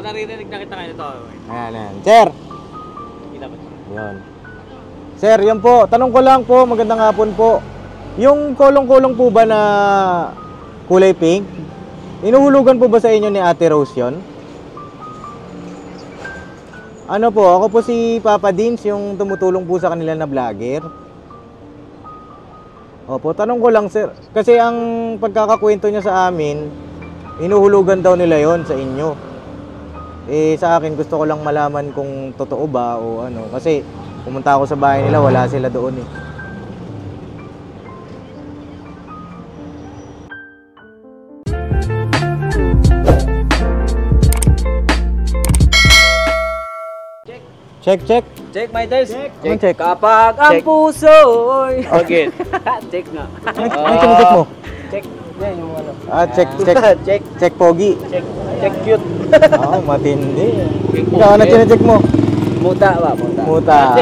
naririnig na kita ngayon ito. Ayan. Sir! Kita ba? Yun. Sir, yan po. Tanong ko lang po, magandang hapon po. Yung kolong-kolong po ba na kulay pink, inuhulugan po ba sa inyo ni Ate Rose yun? Ano po, ako po si Papa Dins, yung tumutulong po sa kanila na vlogger. Opo, tanong ko lang sir, kasi ang pagkakakwento niya sa amin, inuhulugan daw nila yon sa inyo. Eh sa akin gusto ko lang malaman kung totoo ba o ano, kasi pumunta ako sa bahay nila, wala sila doon eh. Check. Check my test. Check. Kapag ang puso'y... Okay. Check nga. Ano check mo? Check. Yan yung ano. Check pogi. Check cute. Oo, matindi. Ikaw, ano check mo? Muta ba? Muta.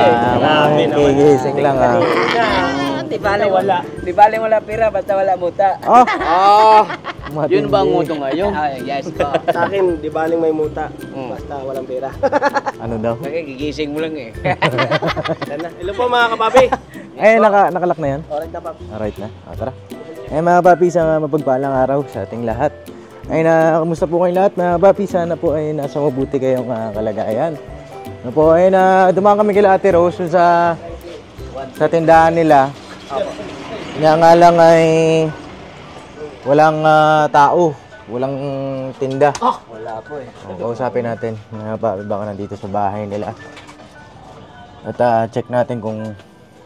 Gigising lang ha. Di baling wala pera, basta wala muta. Yun ba ang muto ngayon? Yes. Sa akin, di baling may muta, basta walang pera. Ano daw? Gigising mo lang eh. Hello po mga kapapi. Eh, nakalak na yan? Alright na papi. Alright na. Tara. Eh mga papi, sa mapagpalang araw sa ating lahat. Ay kamusta po kayong lahat mga papi? Sana po ay nasa mabuti kayong kalagayan. Ano po, ay dumaan kami kila Ate Rose sa tindahan nila. Kaya nga lang ay walang tao, walang tinda. Wala po eh. Kausapin natin mga papi, baka nandito sa bahay nila. At check natin kung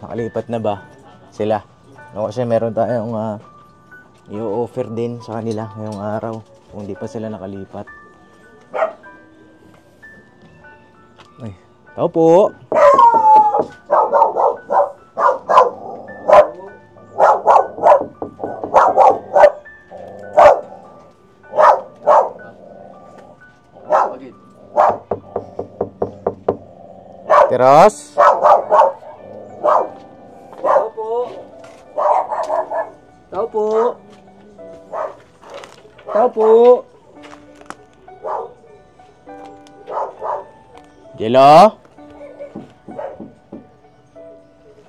nakalipat na ba sila. Kasi meron tayong i-offer din sa kanila ngayong araw kung di pa sila nakalipat. Ay, tao po. Teros. Tao po. Jello.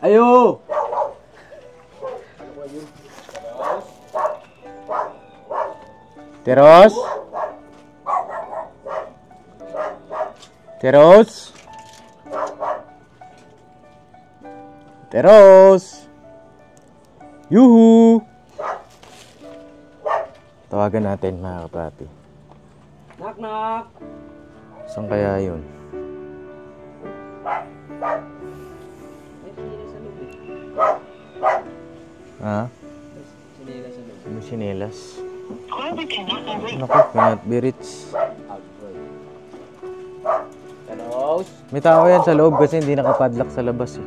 Ayo. Teros. Yuhu. Tawagan natin mga kapapi. Knock. Saan kaya yun? Ha? May sinelas. Naku, cannot be reached. May tao yan sa loob kasi hindi nakapadlock sa labas eh.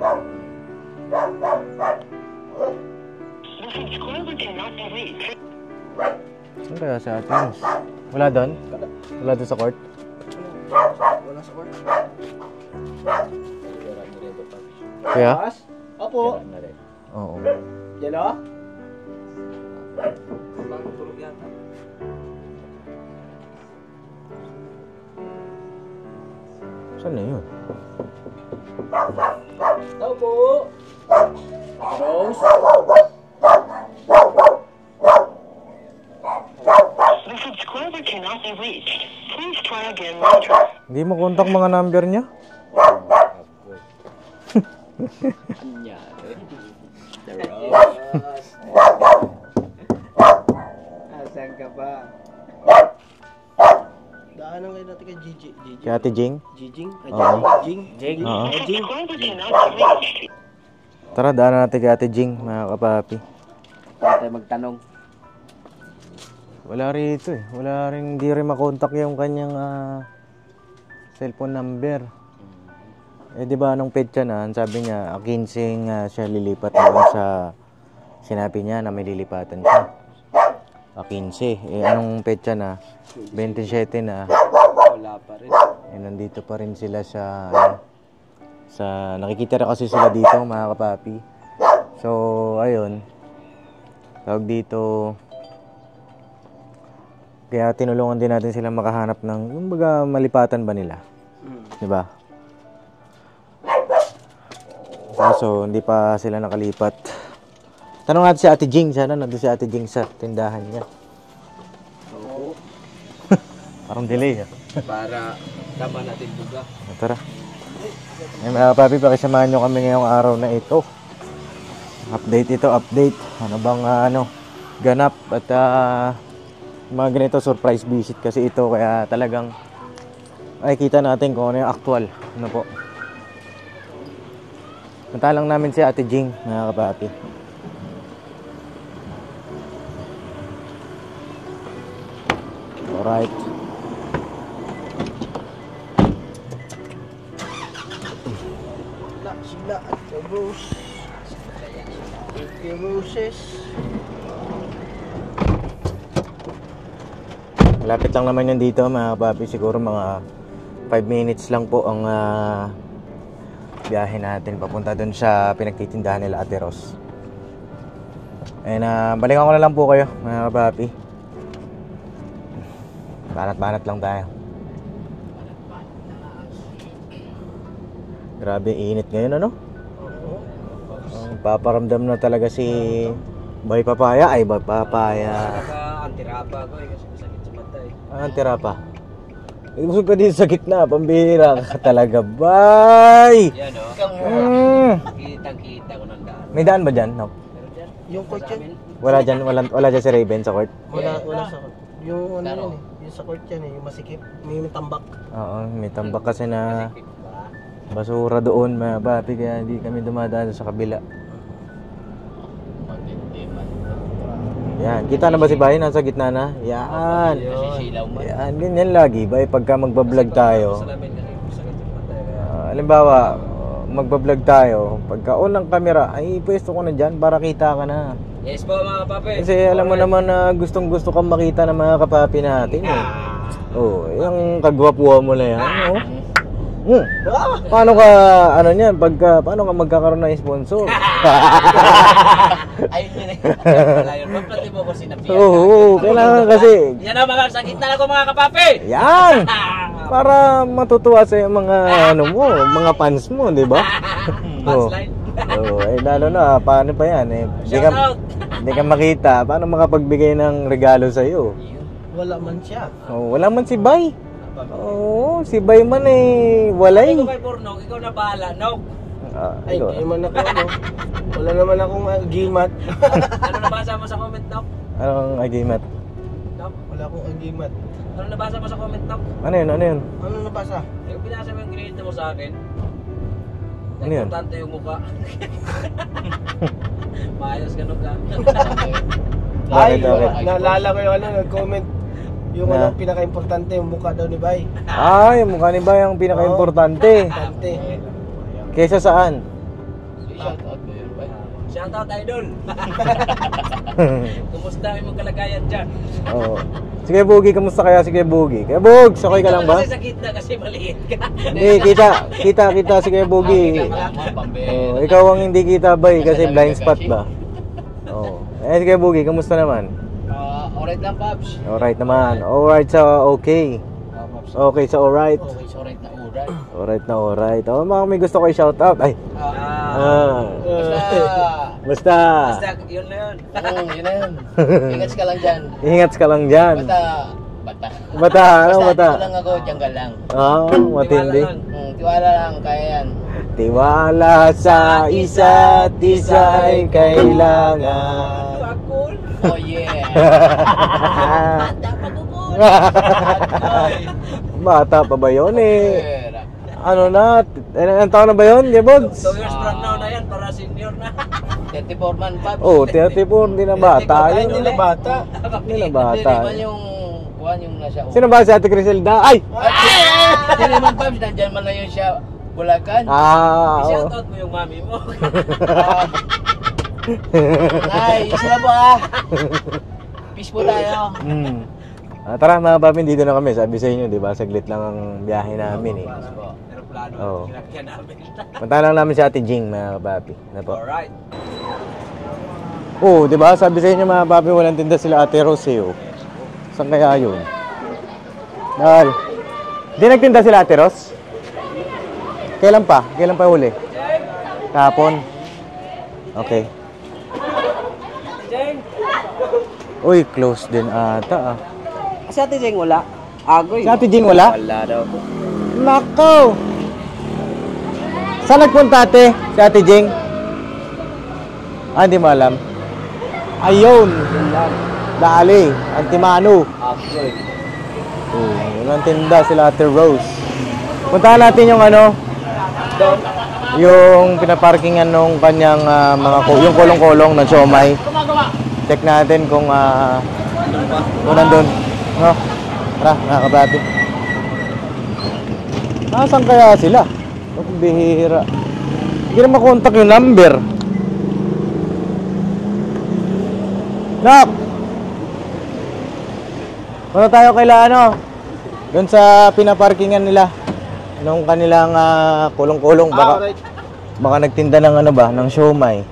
Saan kaya sa atin? Wala doon? Wala doon sa court? Wala sa court. Kaya? Opo. Oo. Jello? Saan na yun? Tao po. Rose? The subscriber cannot be reached. Please try again later. Hindi mo kontak mga number niya? Asan ka ba? Daanan kayo natin kay Gigi. Kay Ate Jing? Jing? Oo. Jing? Oo. Jing? Subscriber cannot be reached. Tara, daanan natin kay Ate Jing, mga kapapi. Para tayo magtanong. Wala rito eh. Wala rin, hindi rin makontak yung kanyang cellphone number. Eh di ba nung petsa na, sabi niya, 15 siya lilipat doon sa sinabi niya na may lilipatan siya. 15. Eh anong petsa na? 27 na. Wala pa rin. Eh nandito pa rin sila sa nakikita rin kasi sila dito mga kapapi. So, ayun. Tawag dito, Kaya tinulungan din natin sila makahanap ng, kumbaga, malipatan ba nila? Di ba? Kaso, hindi pa sila nakalipat. Tanong natin si Ate Jing. Sana nandun si Ate Jing sa tindahan niya. Parang delay, ha? Para tama natin buga. Tara. Mga papi, pakisamahan nyo kami ngayong araw na ito. Update ito, update. Ano bang ganap at mga ganito surprise visit kasi ito. Kaya talagang makikita natin kung ano yung actual. Ano po. Punta lang namin si Ate Jing, mga kapapi. Alright. Sila at Rose. Roses. Malapit lang naman yan dito, mga kapapi. Siguro mga 5 minutes lang po ang biyahe natin papunta dun sa pinagtitindahan nila Ate Ros. And balikan ko na lang po kayo, mga kapapi. Banat-banat lang tayo. Grabe init ngayon, ano? Paparamdam na talaga si Boy Papaya. Ay, Boy Papaya. Antirapa ko kasi masakit sa mata eh. Antirapa. Busog ka dito sa gitna, pambihira ka talaga, bay! Yan o. Kitang-kita ko ng daan. May daan ba dyan? No? Yung court yan. Wala dyan si Raven sa court? Wala sa court. Yung ano yun eh. Yung sa court yan eh. Yung masikip. May tambak. Oo, may tambak kasi na basura doon, mga papi, kaya hindi kami dumadaan sa kabila. Yan, kita na ba si Bay? Nasa gitna na? Yan. Yan, ganyan lagi, Bay, pagka magbablog tayo. Halimbawa, magbablog tayo, pagka unang kamera, ay pwesto ko na dyan para kita ka na. Yes po, mga kapapi. Kasi alam mo naman na gustong gusto kang makita ng mga kapapi natin eh. Oh, yung kagwapuhan mo na yan, oh. Paano ka, paano ka magkakaroon ng sponsor? Ayun yun eh. Pati mo ko sinabihan. Oo, kailangan kasi. Yan ang mga sakit na ako, mga kapapi. Yan! Para matutuwa sa mga mga fans mo, di ba? Punchline. Lalo na, paano pa yan eh. Hindi ka makita, paano makapagbigay ng regalo sa'yo? Wala man siya. Wala man si Bay. Si Bay man eh, walay. Ikaw kay Pornog, ikaw na bahala, no? Ay, hindi naman ako, wala naman akong agimat. Ano nabasa mo sa comment, Nok? Anong agimat? Nok? Wala akong agimat. Ano nabasa mo sa comment, Nok? Ano yun? Ano nabasa? Yung binasa mo yung grinita mo sa akin. Ano yun? Importante yung mukha. Maayos ganun ka. Ay, Bakit? naalala ko yung nag-comment. Yung pinaka-importante, yung mukha daw ni Bay. Yung mukha ni Bay ang pinaka-importante. Importante. Kesa saan? Shoutout, idol. Kumusta yung kalagayan dyan? Sige Bugi, kamusta kaya si Kuya Bugi? Kuya Bug, sakay ka lang ba? Kasi sakit na kasi maliit ka. Hindi, kita si Kuya Bugi. Ikaw ang hindi kita Bay kasi blind spot ba? Si Kuya Bugi, kamusta naman? Alright lang, Pops. Alright naman. Alright sa okay. Okay sa alright. Okay, so alright na alright. Alright na alright. Mga may gusto ko i-shoutout. Ay. Basta. Basta, yun na yun. Yun na yun. Ingat ka lang dyan. Ingat ka lang dyan. Bata. Ano bata? Basta lang ako, tiyanggal lang. Matindi. Tiwala lang, kaya yan. Tiwala sa isa't isa ay kailangan. Oh yeah. Bata pa ba yun eh? Ano na? Ilang taon na ba yun, Gebogs? 2 years from now na yan, para senior na. 34 man, Pops. 34, hindi na bata. Hindi na bata. Hindi na bata. Hindi naman yung nasa Sino ba si Ate Criselda? Ay! Hindi naman, Pops. Nandyan man na yun siya. Bulacan. Shoutout mo yung mami mo. Ay, sila po Peace po tayo. Tara mga papi, dito na kami. Sabi sa inyo, di ba? Saglit lang ang biyahe namin eh. Aeroplano, kinakyan namin. Punta lang namin si Ate Jing, mga papi. Alright. Di ba? Sabi sa inyo mga papi, walang tinda sila Ate Rose eh. Saan kaya yun? Dahil, di nagtinda sila Ate Ros? Kailan pa? Kailan pa huli? Kahapon? Okay. Uy, close din ata ah. Si Ate Jeng wala. Agoy. Si Ate Jing wala? Wala daw. Nako! Saan nagpunta ate? Si Ate Jing? Ah, hindi mo alam. Ayun! Dali, Antimano. Agoy. Walang tinda sila Ate Rose. Puntahan natin yung ano, yung pinaparkingan nung kanyang yung kolong-kolong ng siomay. Check natin kung nandun. No? Tara, nakakabati. Nasaan kaya sila? Bihira. Hindi na makontak yung number. Nak! Punta tayo kaila ano? Doon sa pinaparkingan nila. Nung kanilang kulong-kulong. Baka nagtinda ng ano ba? Ng siomay.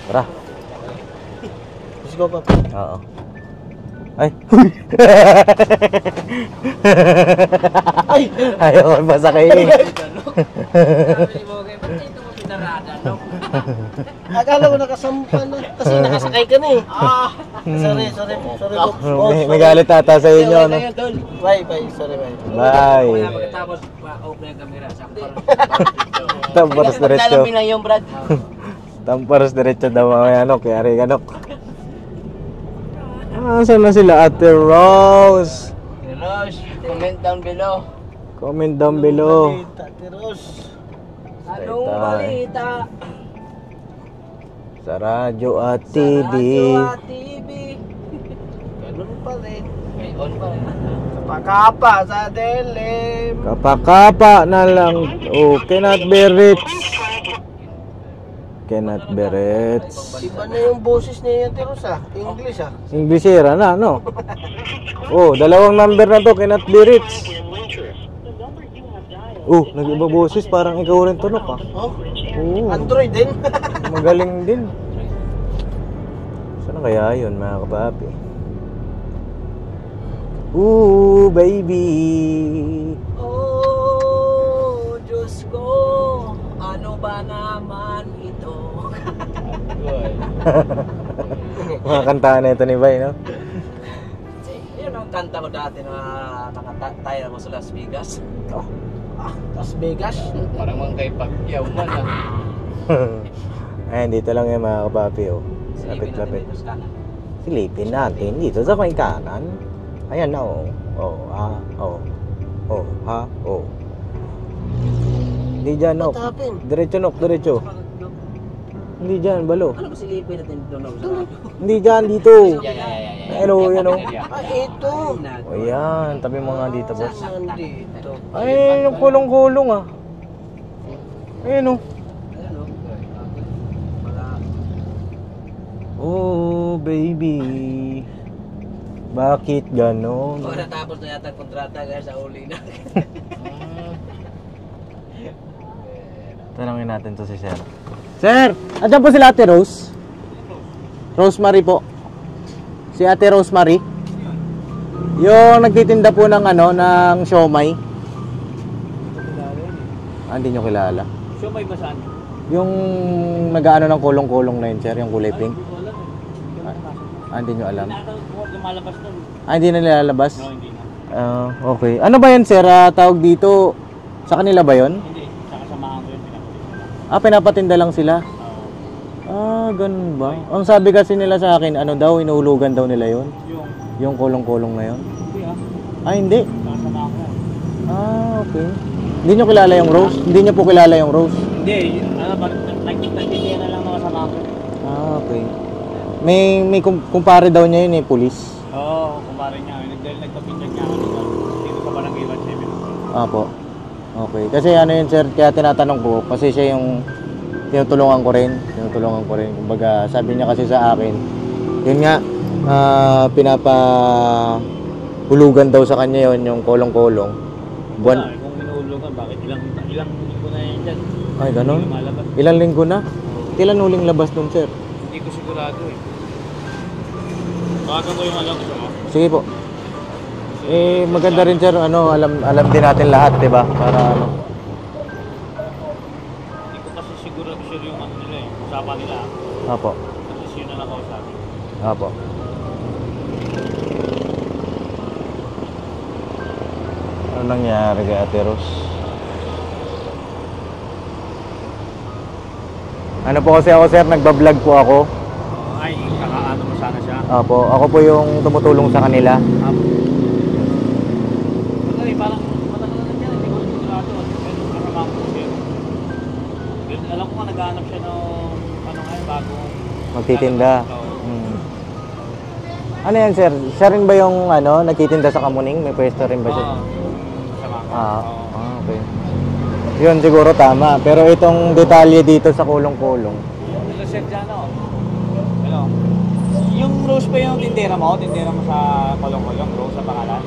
Tara. Let's go, Papa. Oo. Ay! Ay! Ayaw ko pasakayin. Akala ko nakasampa na. Kasi nakasakay ka na eh. Sorry. Sorry, boss. May galit ata sa inyo, no? Bye. Sorry, bye. Bye. Pagkatapos open ang camera sa Tamparos diretso. Lalamin lang yung Brad. Tamparos diretso daw mga anok. Yari ganok. Saan na sila Ate Rose? Rosh, comment down below. Comment down below. Ate Ros. Anong balita? Sa radyo at TV. TV. Ganun pa rin. May on pa rin. Kapakapa sa dilim. Kapakapa na lang. Oh, cannot be rich. Cannot be rich. Iba na yung boses niya Ate Ros ah. English ah. Englishera na, no? Oh, dalawang number na to. Cannot be rich. Oh, nag-iba boses. Parang ikaw rin tunok, ah. Oh? Oo. Android din. Magaling din. Saan kaya yun, mga kapapi? Ooh, baby. Oh, Diyos ko. Ano ba naman ito? Mga kantahan na ito ni Bay, no? Yun ang kanta ko dati na nakatayo ako sa Las Vegas. Oh. Las Vegas. Parang mga kay Pacquiao man ah. Ayan, dito lang yung mga kapapi, oh. Lapit-lapit. Silipin natin dito sa may kanan. Ayan na, oh. Oh, ah, oh. Oh, ha, oh. Hindi dyan, nok. What happened? Diretso, nok, diretso. Hindi dyan, balo. Ano ba silipin natin doon sa radyo? Hindi dyan, dito. Yeah. Hello, yan, oh. Ah, ito. O yan, tabi mo nga dito, boss. Nandito. Ay, yung kulong-kulong, ah. Ayun, oh. Oh, baby. Bakit ganon? O natapos na yata ang kontrata guys sa uli na. Tanungin natin to si Sir. Sir, andyan po sila Ate Rose? Rosemary po. Si Ate Rosemary? Yung nagtitinda po ng ano, ng siomay. Ah, hindi nyo kilala. Siomay ba saan? Yung nag-ano ng kulong-kulong na yun, sir, yung kulay pink. Ah, hindi nyo alam. Lumalabas doon. Ah, hindi na nilalabas? No, hindi na. Okay. Ano ba yan, sir? Tawag dito, sa kanila ba yun? Hindi, sa kasamahan ko yun pinapalit. Ah, pinapatinda lang sila? Ah, ganun ba? Ang sabi kasi nila sa akin, ano daw, inuhulugan daw nila yun? Yung kulong-kulong na yun? Hindi Ah, hindi? sa kasamahan ko yan. Ah, okay. Hindi nyo kilala yung Rose? Hindi nyo po kilala yung Rose? Hindi, nagtitindihan na lang mga kasamahan ko. Ah, okay. May kumpare daw niya yun eh, pulis. Oo, kumpare niya. Nagpapinjag niya ako dito sa barangay 17. Apo. Okay. Kasi ano yun, sir, kaya tinatanong ko, kasi siya yung tinutulungan ko rin. Kumbaga, sabi niya kasi sa akin, yun nga, pinapahulugan daw sa kanya yun, yung kolong-kolong. Buwan. Kung inuulugan, bakit ilang linggo na yan dyan? Ay, ganun? Hindi lumalabas. Ilang linggo na? Kailan huling labas nun, sir? Hindi ko sigurado eh. Bawagan ko yung alam ko. Sige po. Maganda rin sir, alam din natin lahat, 'di ba? Para ano. Hindi ko kasi siguro sure yung ano nila eh. Usapan nila. Opo. At least yun na lang kausapin. Opo. Ano nangyari kay Ate Rose? Ano po kasi ako sir, nagbablog po ako. Ay, kakaano mo sana siya. Opo, ako po yung tumutulong sa kanila. Ay, parang matagal na yan. Hindi ko rin sigurado. Pero kasama ko siya. Pero alam ko nga naghahanap siya ng ano nga bagong Magtitinda. Ano yan sir? Siya rin ba yung nagtitinda sa Kamuning? May pwesto rin ba siya? Kasama ko. Okay. Yun siguro tama. Pero itong detalye dito sa kulong-kulong. Hello, Sir Jano. Hello. Yung Rose pa yung tindera mo? Tindera mo sa kolong-kolong, Rose sa pangalan?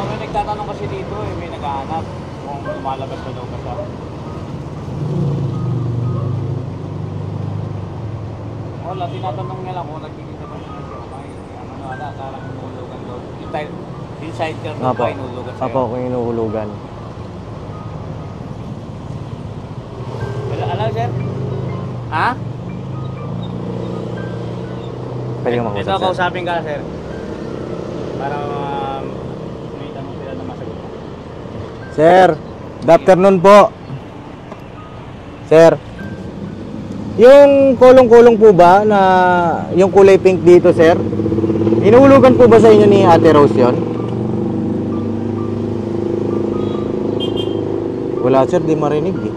May nagtatanong kasi dito eh. May naghahanap kung lumalabas na daw ka siya. Wala, tinatanong niya lang kung nagkikita ba siya siya. Wala, parang inulugan doon. Yung sidecar doon pa inulugan sa'yo. Apo, kung inuhulugan. Wala, alam sir? Ha? Pwede ka Ito, makusap sir. kausapin ka sir. Para may tanong sila na masagot. Sir, good afternoon po. Sir, yung kulong-kulong po ba na yung kulay pink dito sir? Inuhulugan po ba sa inyo ni Ate Rose yun? Wala sir, di marinig eh.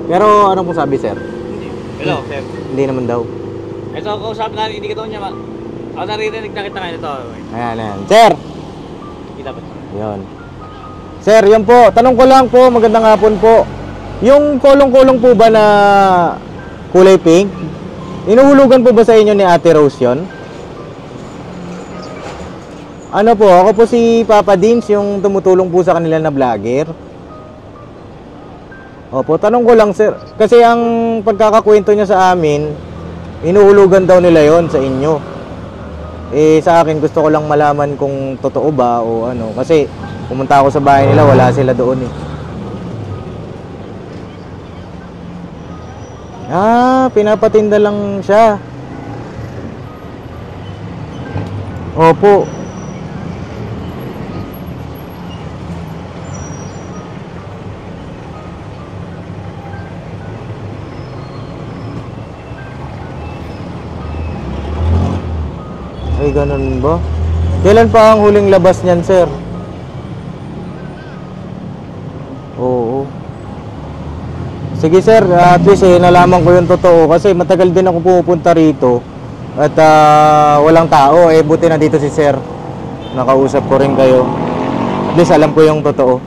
Pero ano pong sabi sir? Hello sir. Hindi naman daw. Ito, kausapin na, hindi ka niya ako naririnig na kita ngayon ito. Ayan. Sir! Kita ba? Yun. Sir, yun po. Tanong ko lang po, magandang hapon po. Yung kulong-kulong po ba na kulay pink, inuhulugan po ba sa inyo ni Ate Rose yun? Ano po, ako po si Papa Dins, yung tumutulong po sa kanila na vlogger. Opo, tanong ko lang sir, kasi ang pagkakakwento niya sa amin, inuhulugan daw nila yon sa inyo. Sa akin gusto ko lang malaman kung totoo ba o ano, kasi pumunta ako sa bahay nila, wala sila doon eh. Pinapatinda lang siya. Opo. Ay, ganun ba? Kailan pa ang huling labas niyan, sir? Oo. Sige, sir. At least nalaman ko yung totoo. Kasi matagal din ako pupunta rito. At walang tao. Buti na dito si sir. Nakausap ko rin kayo. At least alam ko yung totoo.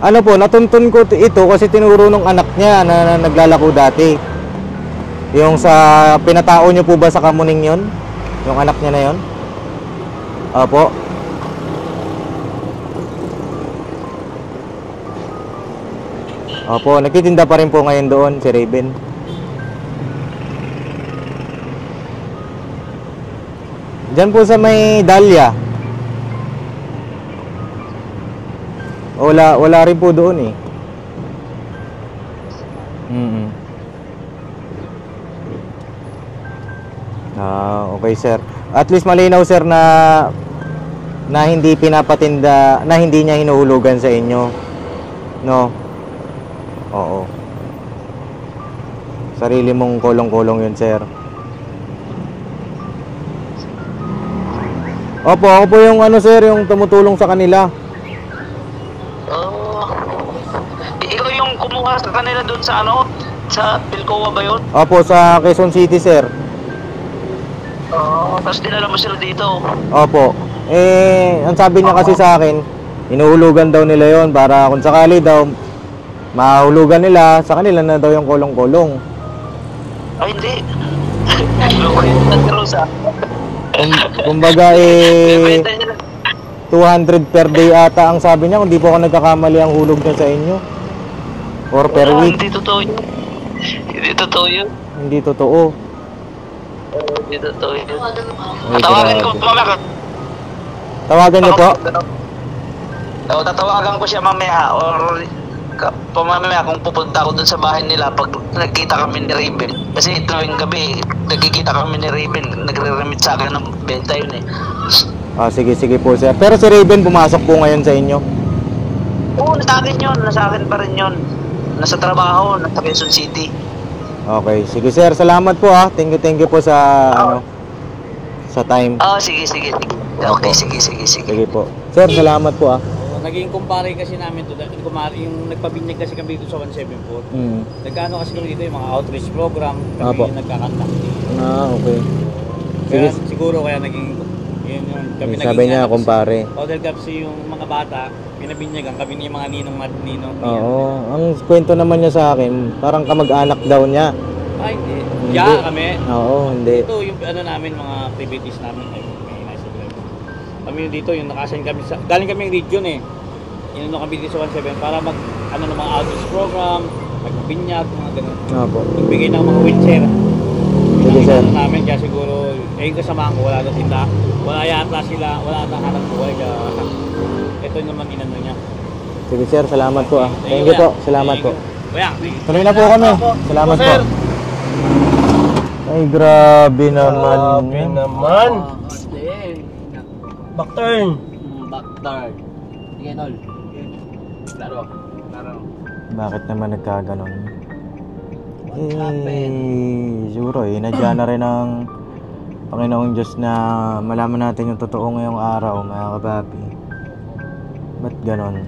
Ano po, natuntun ko ito kasi tinuro ng anak niya na naglalako dati. Yung sa pinatao nyo po ba sa Kamuning yon? Yung anak niya na yon? Opo. Opo, nagtitinda pa rin po ngayon doon si Raven. Diyan po sa may Dahlia. Wala rin po doon eh. Okay sir. At least malinaw sir na hindi pinapatinda, na hindi niya hinuhulugan sa inyo. No? Oo. Sarili mong kulong-kulong yun sir. Opo, ako po yung sir, yung tumutulong sa kanila. Ikaw yung kumuha sa kanila doon sa sa Pilcoa ba yun? Opo, sa Quezon City sir. Tapos dinala mo sila dito. Opo. Ang sabi niya kasi sa akin, inuhulugan daw nila yon para kung sakali daw mahulugan nila, sa kanila na daw yung kulong-kulong. Ay, hindi. Kumbaga 200 per day ata ang sabi niya, kung di po ako nagkakamali ang hulog niya sa inyo. Or per week. Hindi totoo yun. Hindi totoo yun. Hindi totoo. Dito to. Ay, Tawagan ko grabe. mamaya. Tawagan niyo po? Oo, tatawagan ko siya mamaya or mamaya kung pupunta ako dun sa bahay nila pag nagkita kami ni Raven. Kasi tuwing gabi, nagkikita kami ni Raven. Nagre-remit sa akin ng benta yun eh. Ah, sige po sir. Pero si Raven pumasok po ngayon sa inyo. Oo, nasa akin yun. Nasa akin pa rin yun. Nasa trabaho, nasa Quezon City. Okay, sige sir. Salamat po ah. Thank you po sa sa time. Oo, sige. Okay, sige. Sige po. Sir, salamat po ah. Naging kumpare kasi namin to, yung nagpabinyag kasi kami dito sa 174. Nagkano kasi kami dito yung mga outreach program, kami Apo. yung nagkakandak. Ah, okay. Kaya Sige. siguro kaya naging yun yung kami Sabi niya, kumpare. Dahil kasi yung mga bata, pinabinyagan kami ni mga ninong at ninong. Oo. Ang kwento naman niya sa akin, parang kamag-anak daw niya. Ay, hindi. Hindi. Kaya kami. Oo, hindi. Ito yung ano namin, mga activities namin. Kami dito, yung nakasign kami sa, galing kami yung region eh. Inuno kami dito sa 17 para mag, ng mga outreach program, magbinyag, mga ganun. Opo. Nagbigay ng mga wheelchair. Sige, sir. Ano namin, kaya siguro, yung kasamahan ko, wala na sila. Wala yata sila, wala na hanap buhay. Kaya, ito naman inano niya. Sige sir, salamat po ah. Thank you po. Salamat po. Kuya, Tuloy na po kami. Salamat po. Ay, grabe naman. Grabe naman. Back turn. Backturn. Sige, tol. Laro. Bakit naman nagkaganon? Siguro inadya na rin ng Panginoong Diyos na malaman natin yung totoo ngayong araw, mga kapapi. Ba't ganon?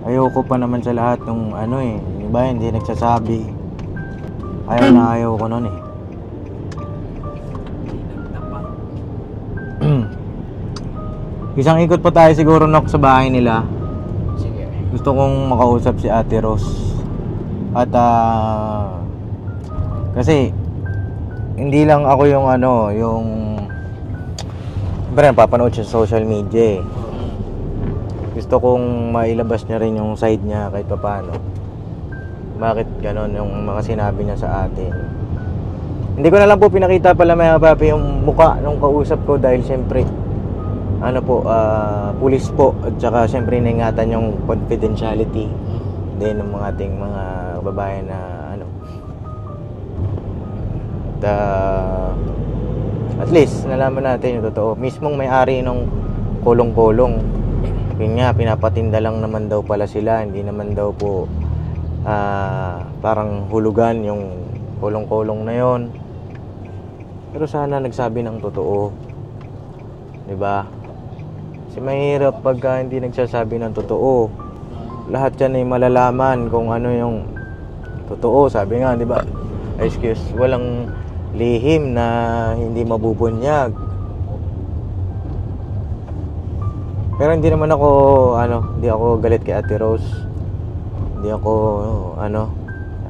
Ayoko pa naman sa lahat ng ano eh. Iba hindi nagsasabi. Ayaw ko nun eh. Isang ikot pa tayo siguro nok sa bahay nila. Sige. Gusto kong makausap si Ate Rose. At kasi hindi lang ako yung ano, yung napapanood siya sa social media eh. Gusto kong mailabas niya rin yung side niya kahit paano. Bakit ganon yung mga sinabi niya sa atin. Hindi ko na lang po pinakita pala mga papi yung muka nung kausap ko dahil syempre ano po, pulis po at saka syempre inaingatan yung confidentiality din ng mga ating mga babae na ano at least nalaman natin yung totoo. Mismong may-ari ng kulong-kulong, yun nga, pinapatinda lang naman daw pala sila, hindi naman daw po parang hulugan yung kulong-kulong na yon. Pero sana nagsabi ng totoo, diba? Kasi mahirap pagka hindi nagsasabi ng totoo. Lahat yan ay malalaman kung ano yung totoo. Sabi nga, diba? Excuse, walang lihim na hindi mabubunyag. Pero hindi naman ako hindi ako galit kay Ate Rose. Hindi ako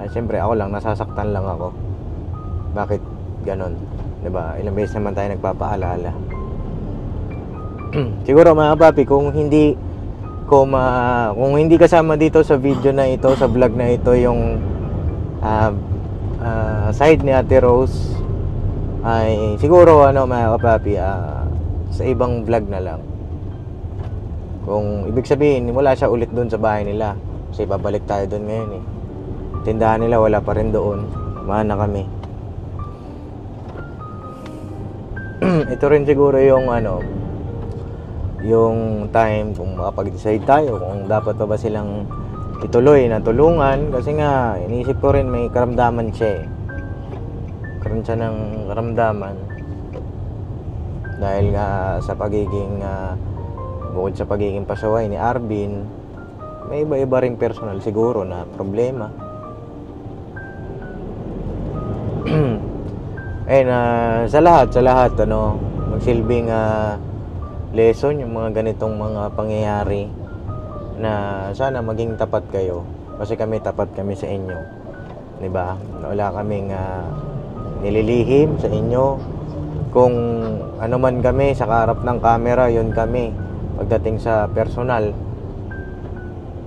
siyempre ako lang, nasasaktan lang ako. Bakit ganon? 'Di ba? Ilang beses naman tayo nagpapaalala. Siguro mga papi, kung hindi kasama dito sa video na ito, sa vlog na ito yung side ni Ate Rose, ay siguro mga kapapi, sa ibang vlog na lang. Kung ibig sabihin wala siya ulit doon sa bahay nila, kasi babalik tayo doon ngayon eh. Tindahan nila wala pa rin doon, mana kami. Ito rin siguro yung yung time kung makapag-decide tayo kung dapat pa ba silang ituloy na tulungan. Kasi nga iniisip ko rin may karamdaman siya eh. Karoon siya ng karamdaman dahil nga sa pagiging bukod sa pagiging pasaway ni Arvin, may iba-iba ring personal siguro na problema. Sa lahat magsilbing lesson yung mga ganitong mga pangyayari, na sana maging tapat kayo kasi tapat kami sa inyo, 'di ba? Wala kaming nililihim sa inyo. Kung ano man kami sa kaharap ng camera, yun kami pagdating sa personal.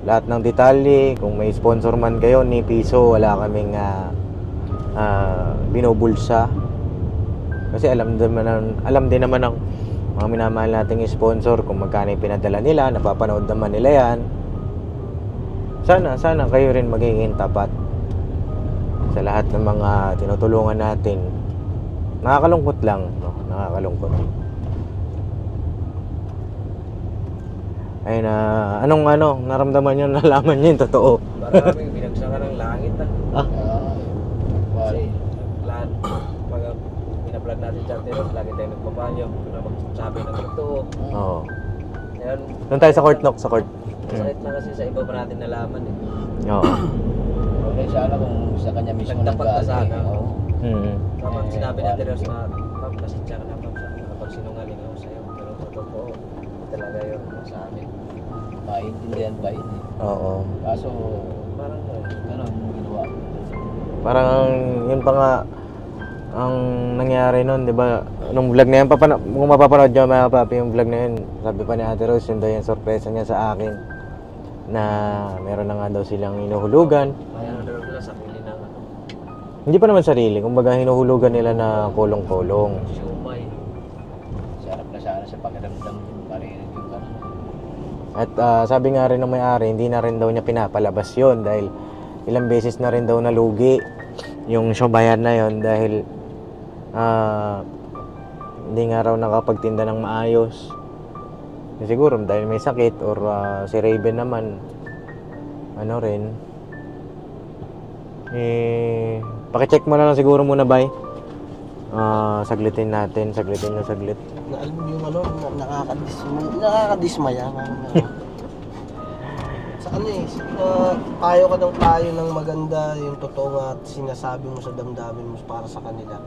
Lahat ng detalye, kung may sponsor man kayo ni piso, wala kaming binubulsa. Kasi alam din naman ng mga minamahal nating sponsor kung magkano yung pinadala nila, napapanood naman nila yan. Sana kayo rin magiging tapat sa lahat ng mga tinutulungan natin. Nakakalungkot lang, no? Nakakalungkot. Ay na, anong naramdaman nyo, nalaman nyo yung totoo? Para kami binagsakan ng langit Kasi lahat, pag binablog natin dyan, lagi tayo nagpapanyo na magsabi ng totoo. Oo. Ngayon, Doon tayo sa court, Nok, sa court. sakit na kasi sa iba pa natin nalaman eh. Oo. Okay, sana kung sa kanya mismo Nagtapat ka sana. Oo. Kapag sinabi natin Teros na, ma'am, nasitya ka na ma'am sa nakapagsinungaling ako sa'yo. Pero sa totoo, talaga yun sa amin. Maintindihan ba yun eh. Oo. Kaso, Parang ganun yung ginawa. Parang yun pa nga ang nangyari nun, di ba? Nung vlog na yun, kung mapapanood nyo mga papi yung vlog na yun, sabi pa ni Ate Rose, yun daw yung sorpresa niya sa akin na meron na nga daw silang hinuhulugan. Mayroon daw nila sa pili ng Hindi pa naman sarili, kumbaga hinuhulugan nila na kulong-kulong. siumay. Sarap na sana sa pakiramdam yung parinig yung ganun. At sabi nga rin ng may-ari, hindi na rin daw niya pinapalabas yon dahil ilang beses na rin daw nalugi yung siombayan na yon dahil hindi nga raw nakapagtinda ng maayos. Siguro dahil may sakit or si Raven naman pakicheck mo na lang siguro muna, bay. Saglitin na saglit. Na alam mo yung nakakadismaya. Sa payo ka ng payo ng maganda, yung totoo nga at sinasabi mo sa damdamin mo para sa kanila.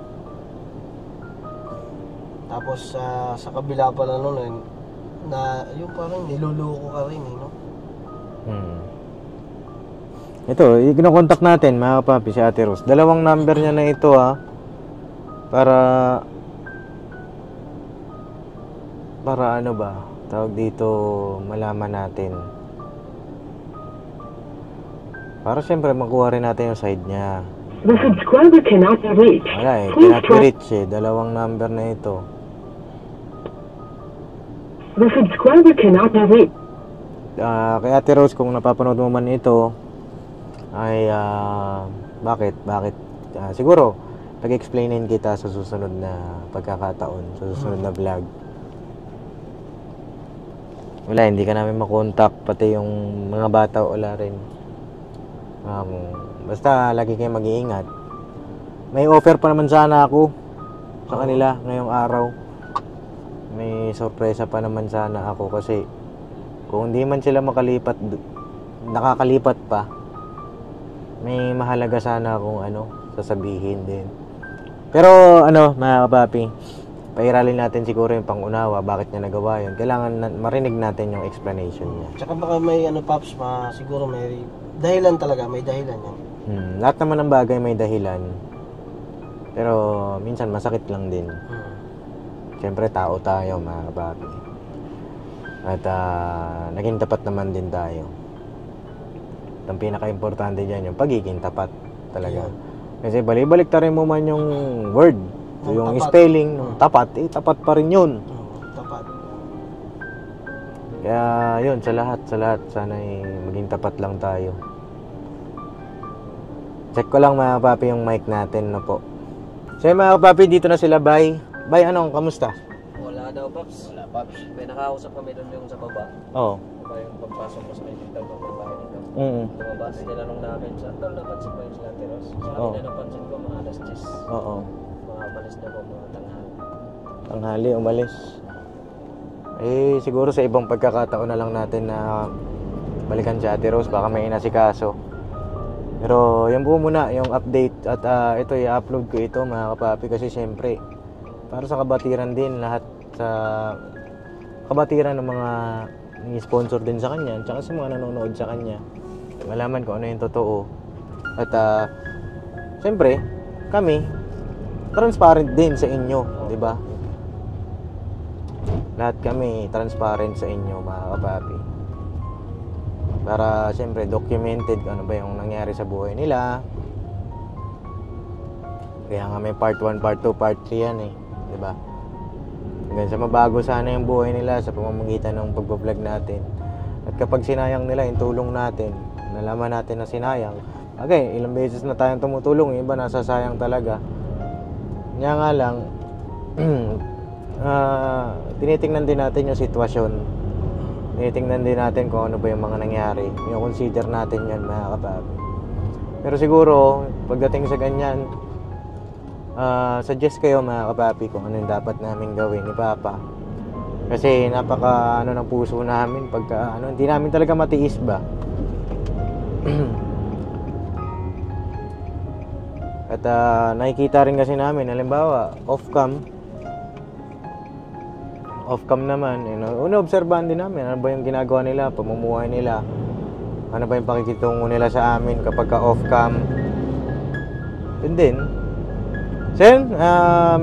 Tapos sa kabila pala nun na yung parang niluloko ka rin no? Ito, kinokontak natin mga kapapi si Ate Rose. 2 number niya na ito para ano ba tawag dito, malaman natin, para syempre makuha rin natin yung side niya. The subscriber cannot be reached. Wala cannot be reached 2 number na ito. The subscriber cannot be reached. Kay Ate Rose, kung napapanood mo man ito ay bakit siguro pag-explainin kita sa susunod na pagkakataon, sa susunod na vlog. Wala, hindi ka namin makontak, pati yung mga bata wala rin. Basta lagi kayo mag-iingat. May offer pa naman sana ako sa kanila ngayong araw. May sorpresa pa naman sana ako kasi kung hindi man sila nakakalipat pa, may mahalaga sana akong sasabihin din. Pero mga kapapi, pairalin natin siguro yung pangunawa bakit niya nagawa yun. Kailangan marinig natin yung explanation niya. Tsaka baka may Paps, siguro may dahilan talaga, may dahilan yan. Lahat naman ng bagay may dahilan. Pero minsan masakit lang din. Siyempre tao tayo mga kapapi. At naging tapat naman din tayo. Ang pinaka-importante dyan yung pagiging tapat talaga. Kasi balik ta rin mo man yung word, yung tapat. Spelling ng tapat, tapat pa rin yun. Tapat. Kaya yun, sa lahat sana maging tapat lang tayo. Check ko lang mga papi yung mic natin na po. So mga papi, dito na sila, bay. Bay, kamusta? Wala daw, Paps. Wala, Paps. May nakausap kami doon yung sa baba. Oo. Diba yung pagpasok mo sa kanyang daw ng bahay nito. Lumabas, tinanong namin saan daw napansin pa yung sila Teros. Sa kanina napansin ko mga alas 10. Oo. Mga umalis na po, mga tanghali. Tanghali, umalis. Siguro sa ibang pagkakataon na lang natin na balikan si Ate Rose, baka may inasikaso. Pero yan po muna yung update at ito i-upload ko ito mga kapapi kasi syempre para sa kabatiran din, lahat sa kabatiran ng mga sponsor din sa kanya at sa mga nanonood sa kanya, malaman ko ano yung totoo. At syempre kami transparent din sa inyo, di ba? Lahat kami transparent sa inyo mga kapapi. Para siyempre documented ano ba yung nangyari sa buhay nila. Kaya nga may part 1, part 2, part 3 yan eh. Diba? Hanggang sa mabago sana yung buhay nila sa pamamagitan ng pagbablog natin. At kapag sinayang nila yung tulong natin, nalaman natin na sinayang, okay, ilang beses na tayong tumutulong, yung iba nasasayang talaga. Kaya nga lang, tinitingnan din natin yung sitwasyon. Tinitingnan din natin kung ano ba yung mga nangyari. Yung consider natin yan, mga kapapi. Pero siguro, pagdating sa ganyan, suggest kayo mga kapapi kung ano yung dapat namin gawin ni Papa. Kasi napaka ng puso namin pagka hindi namin talaga matiis ba. At nakikita rin kasi namin, halimbawa, off-cam naman, obserbahan din namin ano ba yung ginagawa nila, pamumuhay nila, ano ba yung pakikitungo nila sa amin kapag ka off-cam. Yun din. Sen,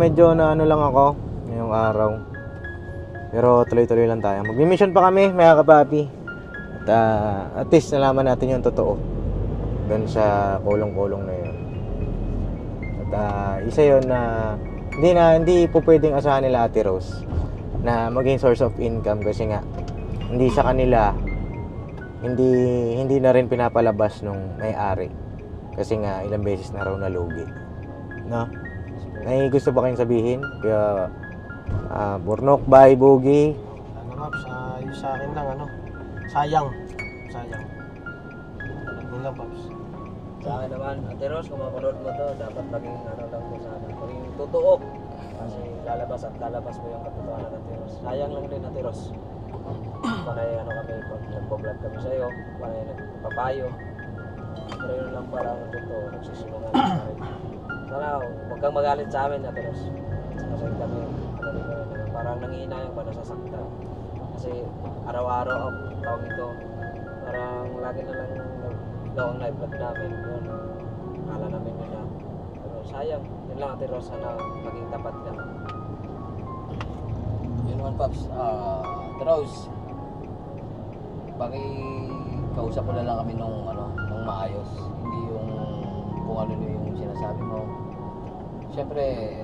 medyo na lang ako ngayong araw. Pero tuloy-tuloy lang tayo. Mag-mission pa kami, mga kapapi. At least nalaman natin yung totoo doon sa kulong-kulong na yun. At isa yun na hindi po pwedeng asahan nila Ate Rose na maging source of income kasi nga hindi sa kanila, hindi na rin pinapalabas nung may-ari kasi nga ilang beses na raw nalugi, no? May gusto ba kayong sabihin? Kaya Burnok, Bay, Boogie? Raps, yung sa akin lang, sayang. Yun lang, Paps. Sa akin naman, Ate Rose, kung mapanood mo to, dapat maging lang mo sana. Maging totoo. Kasi lalabas mo yung katotohanan, Ate Rose. Sayang lang din, Ate Rose. Panay kami, pag nagpo-vlog kami sa'yo, panay nagpapayo. Pero yun lang parang totoo, nagsisinungan pa rin. Sana, huwag kang magalit sa amin, Ate Rose. Kasi kami, parang nangihinayang ba, nasasaktan. Kasi araw-araw, tawag ito, parang lagi na lang daw ang live vlog namin. Yun, akala namin yun na. Pero sayang, yun lang, Ate Rose, sana maging tapat ka. Yun naman, Paps. Ate Rose, kausap mo na lang kami nung maayos. Hindi yung kung ano yung sinasabi mo. Siyempre,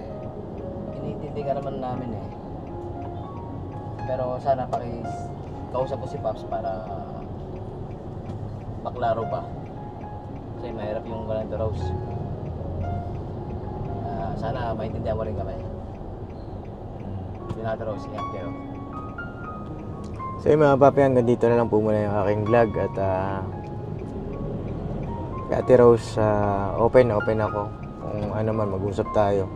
inintindi ka naman namin eh. Pero sana kausap ko si Paps para maklaro pa. Kasi mahirap yung ganito, Rose. Sana maintindihan mo rin kami. Yun, Ate Rose, ingat kayo. So mga papi, hanggang dito na lang po muna yung aking vlog. At kay Ate Rose, open ako kung ano man, mag-usap tayo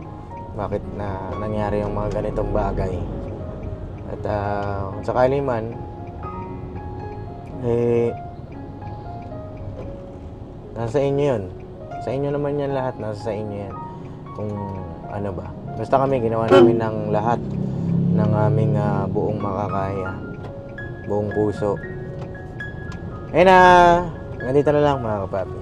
bakit na nangyari yung mga ganitong bagay. At kung sakali man nasa inyo yun, sa inyo naman yan lahat, nasa sa inyo yan kung ano ba. Basta kami ginawa namin ng lahat ng aming buong makakaya, buong puso. Nandito na lang mga kapapi.